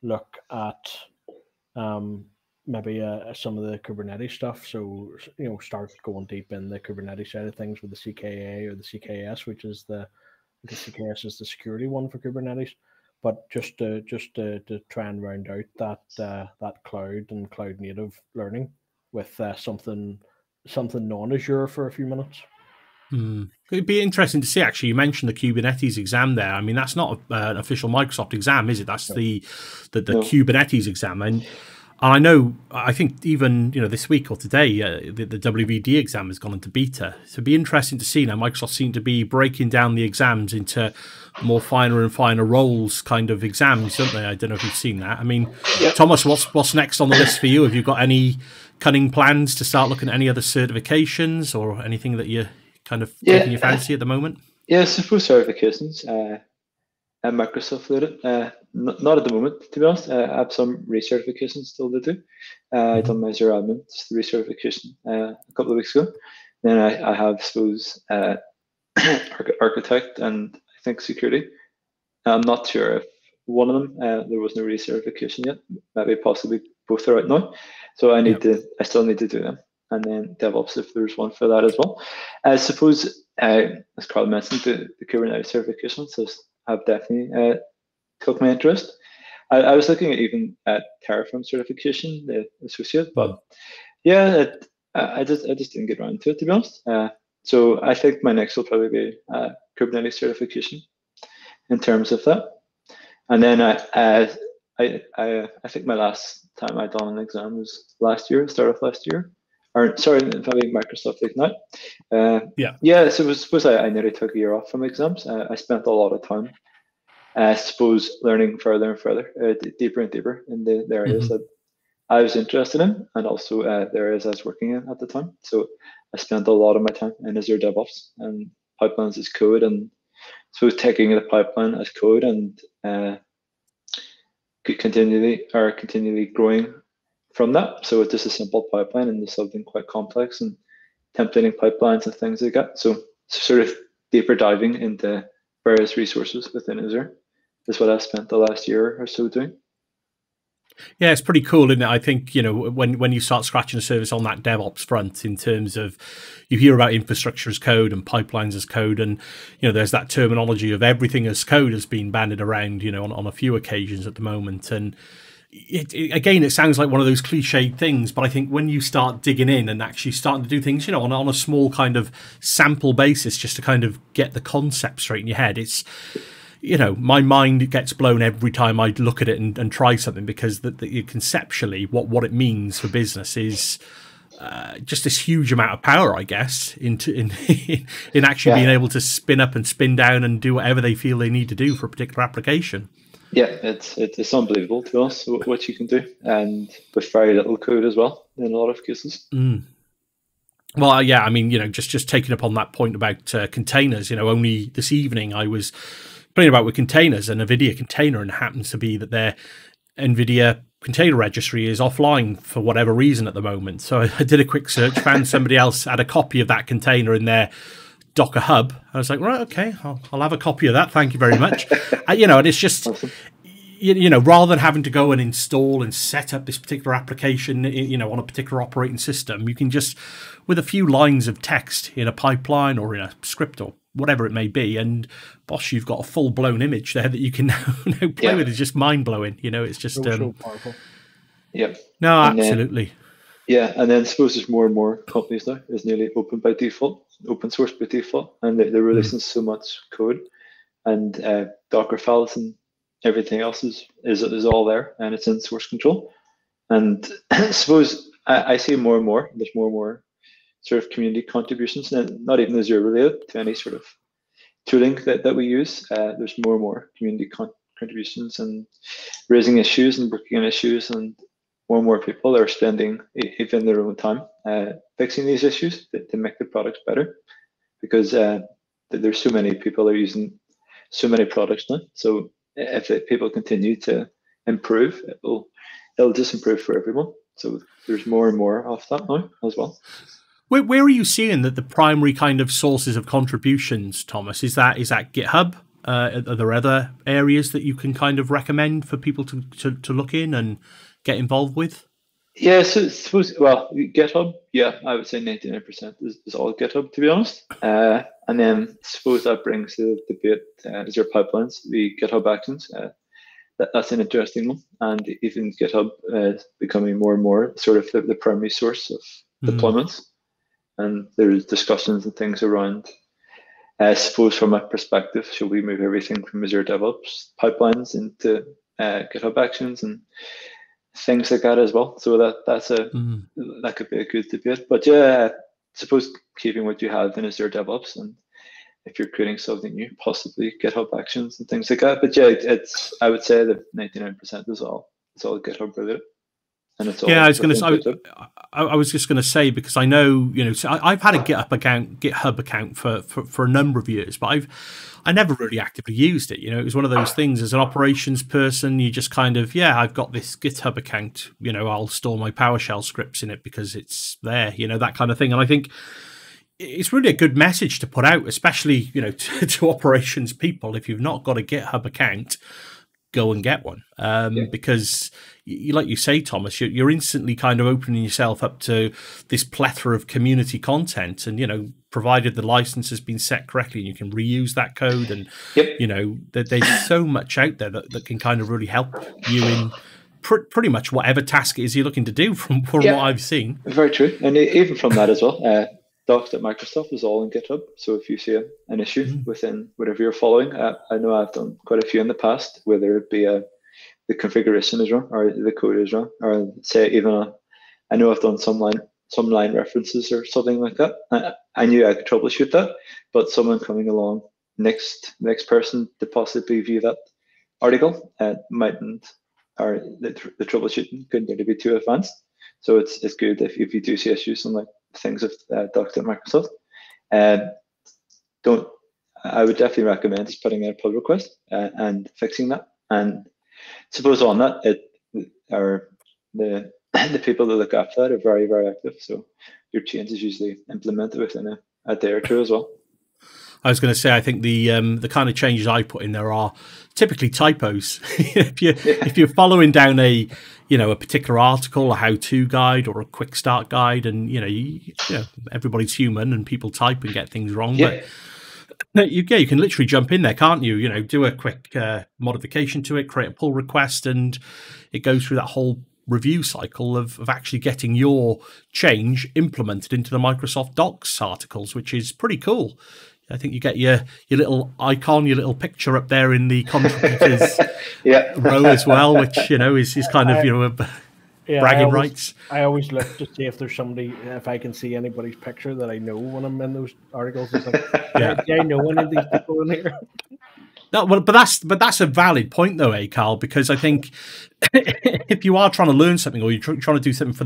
look at maybe some of the Kubernetes stuff. So, start going deep in the Kubernetes side of things with the CKA or the CKS, which is the CKS is the security one for Kubernetes. But just to try and round out that cloud and cloud native learning with something non-Azure for a few minutes. It'd be interesting to see, actually. You mentioned the Kubernetes exam there. I mean, that's not an official Microsoft exam, is it? That's the Kubernetes exam. And I think even this week or today, the WVD exam has gone into beta. So it'd be interesting to see now. Microsoft seem to be breaking down the exams into more finer and finer roles kind of exams, don't they? I don't know if you've seen that. I mean, Thomas, what's next on the list for you? Have you got any cunning plans to start looking at any other certifications or anything that you're kind of taking your fancy at the moment? Yeah, I suppose certifications. And Microsoft related. Not at the moment, to be honest. I have some recertifications still to do. I've done my Azure admin, just the recertification a couple of weeks ago. Then I have, I suppose, architect and I think security. I'm not sure if one of them there was no recertification yet. Maybe possibly both are out now. So I still need to do them. And then DevOps, if there's one for that as well. I suppose, as Karl mentioned, the Kubernetes certifications have definitely took my interest. I was looking at even at Terraform certification, the associate, but I just didn't get around to it, to be honest. So I think my next will probably be Kubernetes certification in terms of that. And then I think my last time I done an exam was last year, start of last year. Or sorry, probably Microsoft Ignite. So I suppose I nearly took a year off from exams. I spent a lot of time, I suppose, learning further and further, deeper and deeper in the areas that I was interested in, and also the areas I was working in at the time. So I spent a lot of my time in Azure DevOps and pipelines as code, and so taking the pipeline as code and continually growing from that. So it's just a simple pipeline into something quite complex and templating pipelines and things like that. So sort of deeper diving into various resources within Azure is what I've spent the last year or so doing. Yeah, it's pretty cool, isn't it? I think, when you start scratching the surface on that DevOps front, in terms of, you hear about infrastructure as code and pipelines as code, and, there's that terminology of everything as code has been banded around, on a few occasions at the moment. And it sounds like one of those cliched things, but I think when you start digging in and actually starting to do things, on a small kind of sample basis, just to kind of get the concept straight in your head, it's, my mind gets blown every time I look at it and try something, because conceptually what it means for business is just this huge amount of power, I guess, in actually being able to spin up and spin down and do whatever they feel they need to do for a particular application. Yeah, it's unbelievable to us what you can do, and with very little code as well in a lot of cases. Well, yeah, I mean, just taking up on that point about containers, only this evening I was playing about with containers, and NVIDIA container, and it happens to be that they're NVIDIA container registry is offline for whatever reason at the moment. So I did a quick search, found somebody else had a copy of that container in their Docker Hub. I was like, right, okay, I'll have a copy of that. Thank you very much. And it's just, Awesome. Rather than having to go and install and set up this particular application, on a particular operating system, you can just, with a few lines of text in a pipeline or in a script or whatever it may be, and bosh, you've got a full-blown image there that you can now play with. It's just mind-blowing. It's just so powerful. Yep. No, And absolutely. And then I suppose there's more and more companies now. It's nearly open by default, open source by default, and they're releasing so much code, and Docker files and everything else is all there, and it's in source control. And I suppose I see more and more. There's more and more sort of community contributions, and not even Azure related to any sort of tooling that we use. There's more and more community contributions and raising issues and working on issues, and more people are spending even their own time fixing these issues to make the products better, because there's so many people are using so many products now. So if people continue to improve, it'll just improve for everyone. So there's more and more of that now as well. Where are you seeing that the primary kind of sources of contributions, Thomas? Is that GitHub? Are there other areas that you can kind of recommend for people to look in and get involved with? Yeah, so suppose, GitHub, I would say 99% is all GitHub, to be honest. And then suppose that brings the debate, Azure pipelines, the GitHub Actions. That's an interesting one. And even GitHub is becoming more and more sort of the primary source of deployments. And there's discussions and things around, I suppose from a perspective, should we move everything from Azure DevOps pipelines into GitHub Actions and things like that as well. So that could be a good debate. But suppose keeping what you have in Azure DevOps, and if you're creating something new, possibly GitHub Actions and things like that. But I would say that 99% is all GitHub related. And it's all I was just going to say, because I know, so I've had a GitHub account for a number of years, but I never really actively used it. It was one of those things as an operations person, you just kind of, I've got this GitHub account, I'll store my PowerShell scripts in it because it's there, that kind of thing. And I think it's really a good message to put out, especially, to operations people. If you've not got a GitHub account, go and get one, because like you say, Thomas, you're instantly kind of opening yourself up to this plethora of community content, and provided the license has been set correctly, and you can reuse that code, and there's so much out there that can kind of really help you in pretty much whatever task it is you're looking to do from what I've seen. Very true. And even from that as well, docs at Microsoft is all in GitHub. So if you see an issue within whatever you're following, I know I've done quite a few in the past, whether it be the configuration is wrong or the code is wrong, or say even I know I've done some line references or something like that. I knew I could troubleshoot that, but someone coming along next person to possibly view that article mightn't, or the troubleshooting couldn't really be too advanced. So it's good if you do see issues on like things of docs at Microsoft. I would definitely recommend just putting in a pull request and fixing that. And suppose on that, the people that look after that are very, very active. So your change is usually implemented within a day or two as well. I was going to say, I think the kind of changes I put in there are typically typos. If you're following down a particular article, a how-to guide, or a quick start guide, and everybody's human and people type and get things wrong, but you can literally jump in there, can't you? Do a quick modification to it, create a pull request, and it goes through that whole review cycle of actually getting your change implemented into the Microsoft Docs articles, which is pretty cool. I think you get your little icon, your little picture up there in the contributors row as well, which is kind of bragging rights. I always look to see if there's somebody, if I can see anybody's picture that I know when I'm in those articles. It's like, do I know any of these people in here? No, but that's a valid point though, Karl, because I think if you are trying to learn something, or you're trying to do something for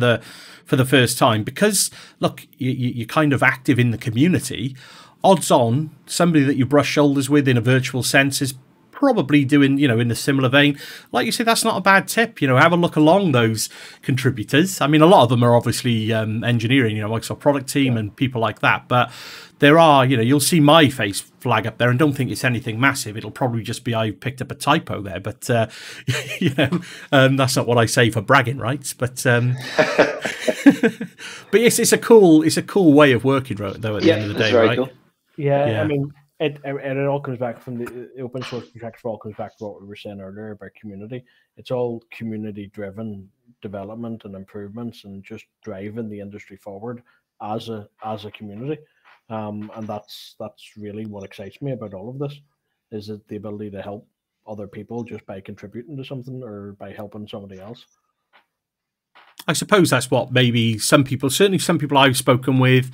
the first time, because look, you're kind of active in the community, odds on somebody that you brush shoulders with in a virtual sense is probably doing, in a similar vein. Like you say, that's not a bad tip. Have a look along those contributors. I mean, a lot of them are obviously engineering, Microsoft product team and people like that. But there are, you'll see my face flag up there, and don't think it's anything massive. It'll probably just be I picked up a typo there. But, that's not what I say for bragging rights. But but yes, it's a cool way of working, though, at the end of the day, right? Cool. Yeah, I mean, it all comes back from the open source contracts. All comes back to what we were saying earlier about community. It's all community driven development and improvements, and just driving the industry forward as a community. And that's really what excites me about all of this, is it the ability to help other people just by contributing to something or by helping somebody else. I suppose that's what maybe certainly some people I've spoken with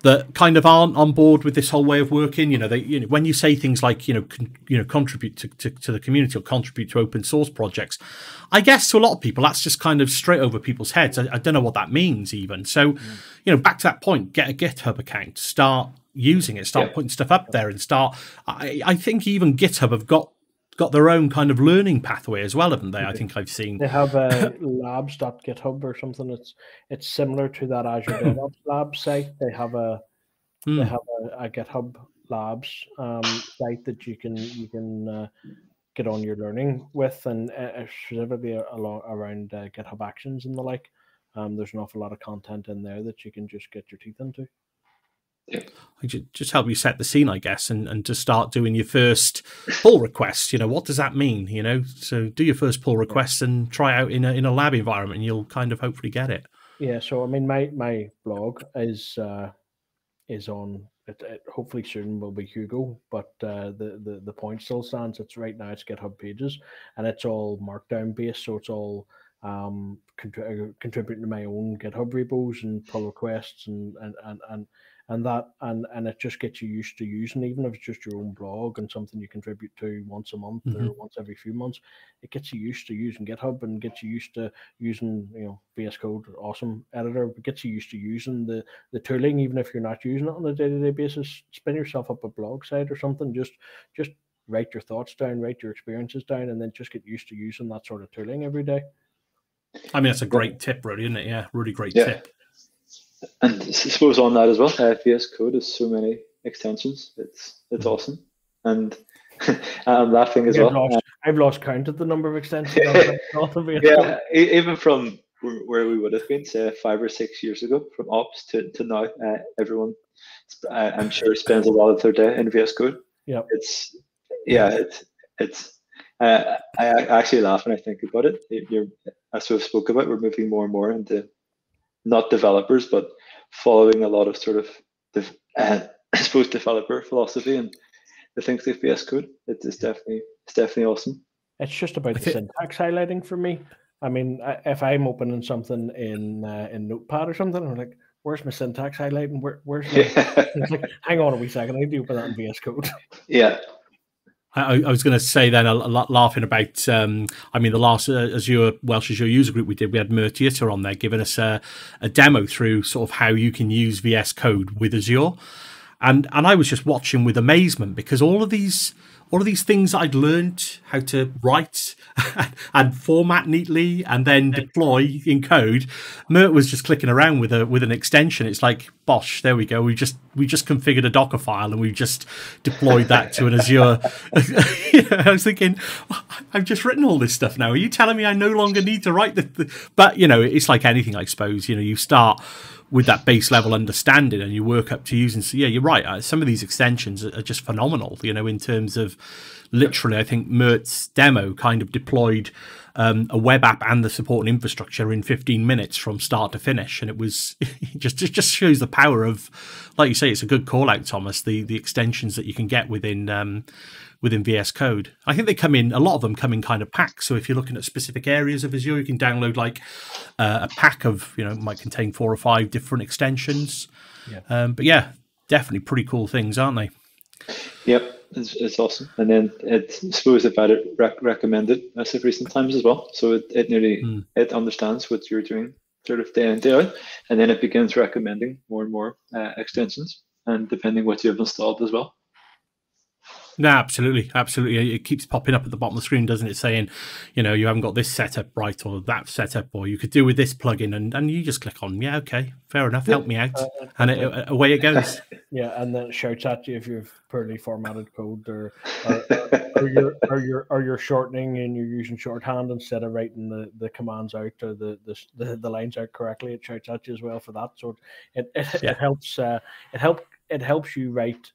that kind of aren't on board with this whole way of working. When you say things like, contribute to the community or contribute to open source projects, I guess to a lot of people, that's just kind of straight over people's heads. I don't know what that means even. So, back to that point, get a GitHub account, start using it, start putting stuff up there and start. I think even GitHub have got their own kind of learning pathway as well, haven't they? I think I've seen. They have a labs.github or something. It's similar to that Azure DevOps Labs site. They have a GitHub Labs site that you can get on your learning with, and specifically around GitHub Actions and the like. There's an awful lot of content in there that you can just get your teeth into. Just help you set the scene, I guess, and to start doing your first pull request. What does that mean? So do your first pull request and try out in a lab environment, and you'll kind of hopefully get it. Yeah. So I mean, my blog is on. It hopefully soon will be Hugo, but the point still stands. It's right now it's GitHub Pages, and it's all Markdown based, so it's all contributing to my own GitHub repos and pull requests and it just gets you used to using, even if it's just your own blog and something you contribute to once a month or once every few months. It gets you used to using GitHub and gets you used to using VS Code, awesome editor, but gets you used to using the tooling, even if you're not using it on a day-to-day basis. Spin yourself up a blog site or something. Just write your thoughts down, write your experiences down, and then just get used to using that sort of tooling every day. I mean, that's a great tip, really, isn't it? Yeah, really great tip. And I suppose on that as well, VS Code has so many extensions. It's awesome, and I'm laughing as well. I've lost count of the number of extensions. Even from where we would have been, say 5 or 6 years ago, from ops to now, everyone, I'm sure, spends a lot of their day in VS Code. Yeah, I actually laugh when I think about it. As we've spoke about, we're moving more and more into not developers, but following a lot of sort of, I suppose, developer philosophy and the things like VS Code. It's definitely awesome. It's just about the syntax highlighting for me. I mean, if I'm opening something in Notepad or something, I'm like, where's my syntax highlighting? Where's my? It's like, hang on a wee second, I need to open that in VS Code. Yeah. I was going to say then, a lot laughing about, I mean, the last Welsh Azure user group we had Mertiator on there giving us a demo through sort of how you can use VS Code with Azure. And I was just watching with amazement, because all of these things I'd learned how to write and format neatly and then deploy in code, Mert was just clicking around with an extension. It's like, bosh, there we go. We just configured a Docker file and we just deployed that to an Azure. I was thinking, I've just written all this stuff now. Are you telling me I no longer need to write the But it's like anything, I suppose. You start with that base level understanding and you work up to using. So yeah, you're right. Some of these extensions are just phenomenal, in terms of literally, I think Mert's demo kind of deployed a web app and the support and infrastructure in 15 minutes from start to finish. And it was it just shows the power of, like you say, it's a good call out, Thomas, the extensions that you can get within VS Code. I think a lot of them come in kind of packs. So if you're looking at specific areas of Azure, you can download like a pack of, might contain 4 or 5 different extensions. Yeah. But yeah, definitely pretty cool things, aren't they? Yep, it's awesome. And then I suppose they've had it recommended as of recent times as well. So it nearly it understands what you're doing sort of day in, day out. And then it begins recommending more and more extensions, and depending what you have installed as well. No, absolutely, absolutely. It keeps popping up at the bottom of the screen, doesn't it? Saying, you know, you haven't got this setup right or that setup, or you could do with this plugin, and you just click on, yeah, okay, fair enough, help me out, and away it goes. Yeah, and then it shouts at you if you've poorly formatted code, or you're shortening and you're using shorthand instead of writing the commands out or the lines out correctly. It shouts at you as well for that. So it helps you write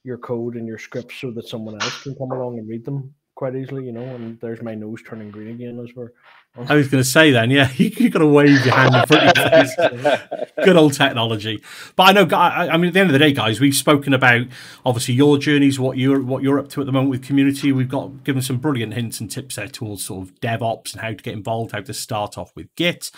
your code and your scripts so that someone else can come along and read them quite easily, you know. And there's my nose turning green again as we're. I was going to say then, yeah, you got to wave your hand in front of your face. Good old technology. But I know, I mean, at the end of the day, guys, we've spoken about obviously your journeys, what you're up to at the moment with community. We've got given some brilliant hints and tips there towards sort of DevOps and how to get involved, how to start off with Git,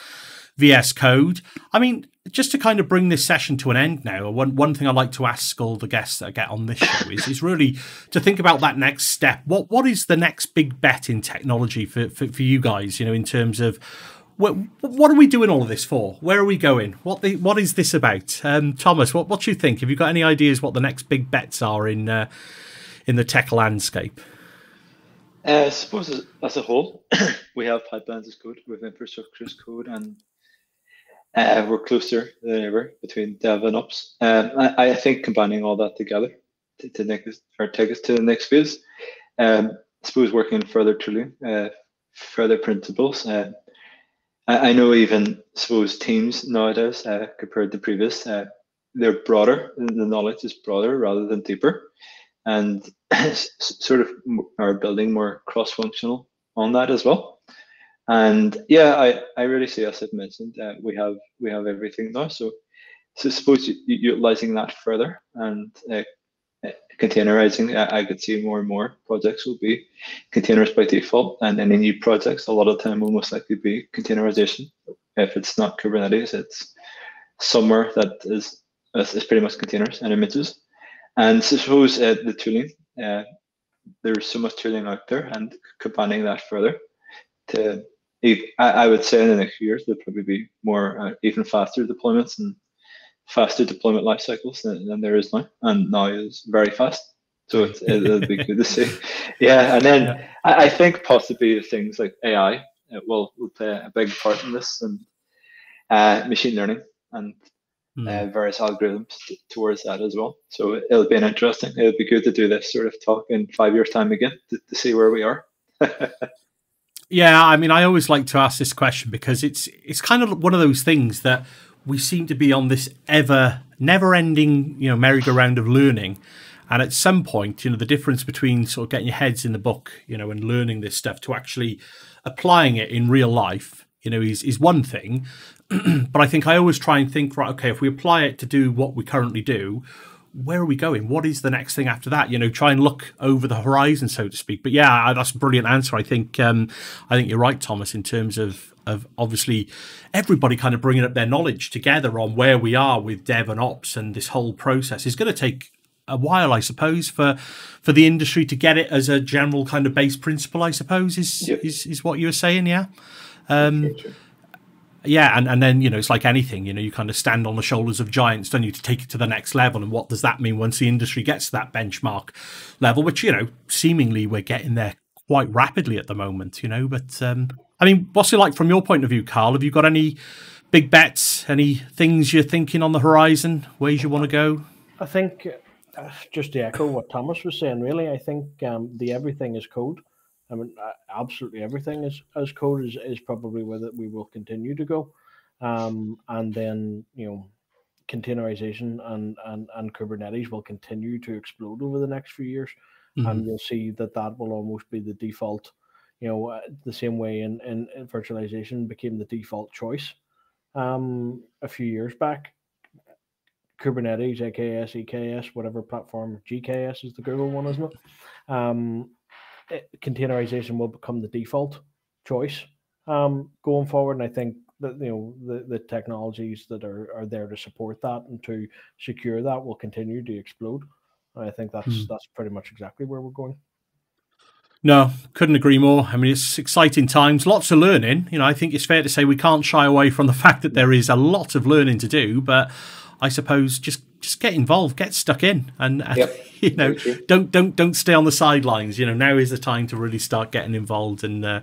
VS Code. I mean, just to kind of bring this session to an end now, one thing I'd like to ask all the guests that I get on this show is really to think about that next step. What is the next big bet in technology for you guys, you know, in terms of what are we doing all of this for? Where are we going? What is this about? Thomas, what do you think? Have you got any ideas what the next big bets are in the tech landscape? I suppose as a whole, we have pipelines as code, we have infrastructure as code, and we're closer than ever between dev and ops. I think combining all that together to take us to the next phase. I suppose working further tooling, further principles. I know even suppose teams nowadays compared to previous, they're broader. The knowledge is broader rather than deeper, and sort of are building more cross-functional on that as well. And yeah, I really see, as I've mentioned, we have everything now. So suppose utilizing that further and containerizing. I could see more and more projects will be containers by default, and any new projects a lot of the time will most likely be containerization. If it's not Kubernetes, it's somewhere that is pretty much containers and images. And so suppose the tooling, there's so much tooling out there, and combining that further to, I would say in the next few years there'll probably be more even faster deployments and faster deployment life cycles than there is now, and now is very fast. So it'll be good to see. Yeah, and then I think possibly things like AI will play a big part in this, and machine learning and various algorithms towards that as well. So it'll be it'll be good to do this sort of talk in 5 years' time again to see where we are. Yeah, I mean, I always like to ask this question because it's kind of one of those things that we seem to be on this never-ending, you know, merry-go-round of learning. And at some point, you know, the difference between sort of getting your heads in the book, you know, and learning this stuff to actually applying it in real life, you know, is one thing. But I think I always try and think, right, okay, if we apply it to do what we currently do, where are we going? What is the next thing after that? You know, try and look over the horizon, so to speak. But yeah, that's a brilliant answer. I think you're right, Thomas, in terms of obviously everybody kind of bringing up their knowledge together on where we are with dev and ops, and this whole process is going to take a while, I suppose, for the industry to get it as a general kind of base principle, I suppose, is what you were saying, yeah? Yeah, and then, you know, it's like anything, you know, you kind of stand on the shoulders of giants, don't you, to take it to the next level. And what does that mean once the industry gets to that benchmark level, which, you know, seemingly we're getting there quite rapidly at the moment, you know. But, I mean, what's it like from your point of view, Karl? Have you got any big bets, any things you're thinking on the horizon, ways you want to go? I think, just to echo what Thomas was saying, really, I think the everything is code. I mean, absolutely everything is code is probably where that we will continue to go, and then, you know, containerization and Kubernetes will continue to explode over the next few years, and you'll see that will almost be the default. You know, the same way in virtualization became the default choice a few years back. Kubernetes, AKS, EKS, whatever platform, GKS is the Google one, isn't it? Containerization will become the default choice going forward, and I think that, you know, the technologies that are there to support that and to secure that will continue to explode. And I think that's pretty much exactly where we're going. No, couldn't agree more. I mean, it's exciting times, lots of learning. You know, I think it's fair to say we can't shy away from the fact that there is a lot of learning to do, but I suppose just just get involved, get stuck in, and Yep. you know, don't stay on the sidelines. You know, now is the time to really start getting involved and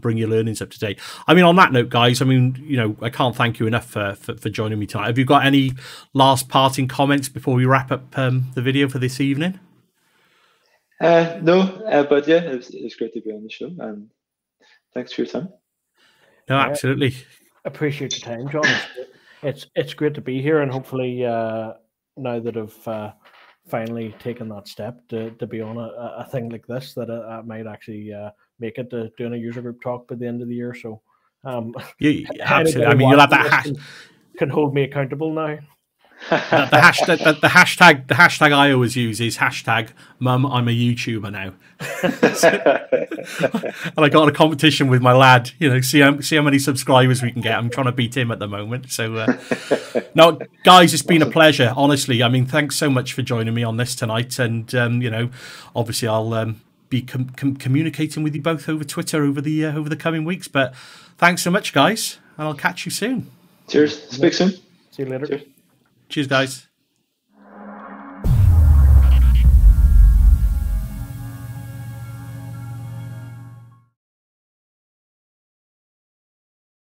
bring your learnings up to date. I mean, on that note, guys, I mean, you know, I can't thank you enough for joining me tonight. Have you got any last parting comments before we wrap up the video for this evening? No, but yeah, it's great to be on the show, and thanks for your time. No, absolutely. Appreciate your time, John. It's great to be here, and hopefully now that I've finally taken that step to be on a thing like this, that I might actually make it to doing a user group talk by the end of the year. So absolutely. I mean, you'll have that can hold me accountable now. The hashtag I always use is #Mum, I'm a YouTuber now. And I got a competition with my lad, you know, see how many subscribers we can get. I'm trying to beat him at the moment. So no, guys, it's been a pleasure, honestly. I mean, thanks so much for joining me on this tonight, and you know, obviously I'll be communicating with you both over Twitter over the coming weeks. But thanks so much, guys, and I'll catch you soon. Cheers. Speak soon. See you later. Cheers. Cheers, guys.